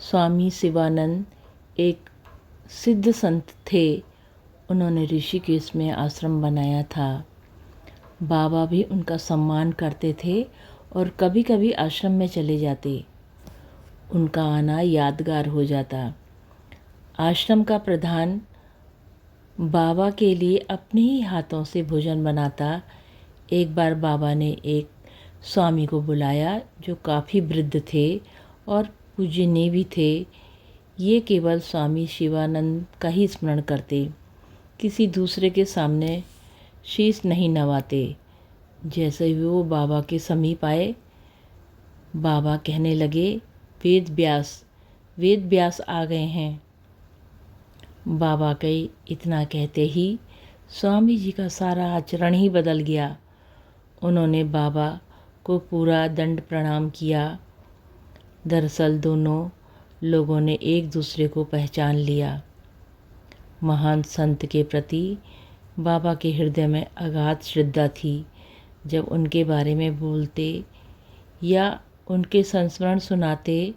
स्वामी शिवानंद एक सिद्ध संत थे। उन्होंने ऋषिकेश में आश्रम बनाया था। बाबा भी उनका सम्मान करते थे और कभी कभी आश्रम में चले जाते। उनका आना यादगार हो जाता। आश्रम का प्रधान बाबा के लिए अपने ही हाथों से भोजन बनाता। एक बार बाबा ने एक स्वामी को बुलाया जो काफ़ी वृद्ध थे और पूजनीय भी थे। ये केवल स्वामी शिवानंद का ही स्मरण करते, किसी दूसरे के सामने शीश नहीं नवाते। जैसे ही वो बाबा के समीप आए, बाबा कहने लगे, वेद व्यास आ गए हैं। बाबा के इतना कहते ही स्वामी जी का सारा आचरण ही बदल गया। उन्होंने बाबा को पूरा दंड प्रणाम किया। दरअसल दोनों लोगों ने एक दूसरे को पहचान लिया। महान संत के प्रति बाबा के हृदय में अगाध श्रद्धा थी। जब उनके बारे में बोलते या उनके संस्मरण सुनाते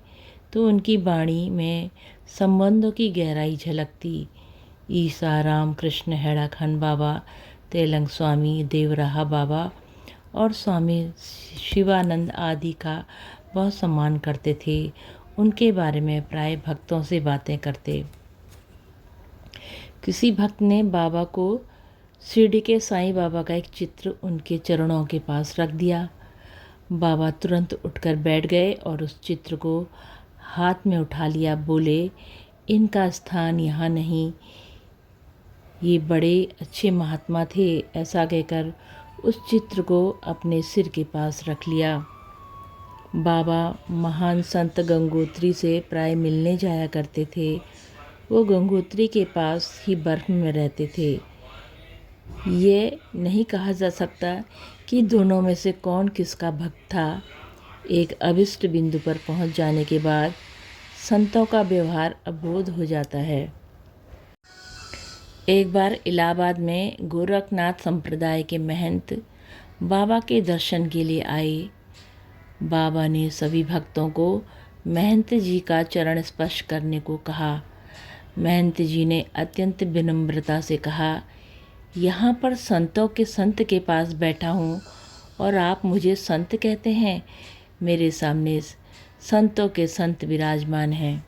तो उनकी वाणी में संबंधों की गहराई झलकती। ईसा, राम कृष्ण, हेड़ा खान बाबा, तेलंग स्वामी, देवराहा बाबा और स्वामी शिवानंद आदि का बहुत सम्मान करते थे। उनके बारे में प्राय भक्तों से बातें करते। किसी भक्त ने बाबा को शिरडी के साईं बाबा का एक चित्र उनके चरणों के पास रख दिया। बाबा तुरंत उठकर बैठ गए और उस चित्र को हाथ में उठा लिया। बोले, इनका स्थान यहाँ नहीं, ये बड़े अच्छे महात्मा थे। ऐसा कहकर उस चित्र को अपने सिर के पास रख लिया। बाबा महान संत गंगोत्री से प्राय मिलने जाया करते थे। वो गंगोत्री के पास ही बर्फ में रहते थे। ये नहीं कहा जा सकता कि दोनों में से कौन किसका भक्त था। एक अभिष्ट बिंदु पर पहुंच जाने के बाद संतों का व्यवहार अबोध हो जाता है। एक बार इलाहाबाद में गोरखनाथ संप्रदाय के महंत बाबा के दर्शन के लिए आए। बाबा ने सभी भक्तों को महंत जी का चरण स्पर्श करने को कहा। महंत जी ने अत्यंत विनम्रता से कहा, यहाँ पर संतों के संत के पास बैठा हूँ और आप मुझे संत कहते हैं। मेरे सामने संतों के संत विराजमान हैं।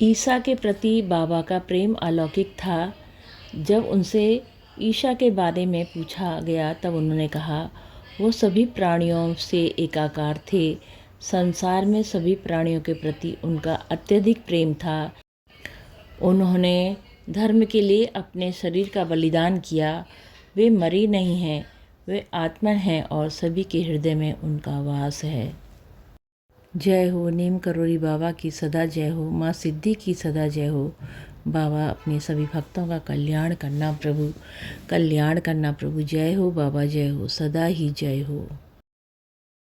ईसा के प्रति बाबा का प्रेम अलौकिक था। जब उनसे ईसा के बारे में पूछा गया तब उन्होंने कहा, वो सभी प्राणियों से एकाकार थे। संसार में सभी प्राणियों के प्रति उनका अत्यधिक प्रेम था। उन्होंने धर्म के लिए अपने शरीर का बलिदान किया। वे मरी नहीं हैं, वे आत्मा हैं और सभी के हृदय में उनका वास है। जय हो नीम करोड़ी बाबा की सदा जय हो। माँ सिद्धि की सदा जय हो। बाबा अपने सभी भक्तों का कल्याण करना प्रभु, कल्याण करना प्रभु। जय हो बाबा, जय हो, सदा ही जय हो।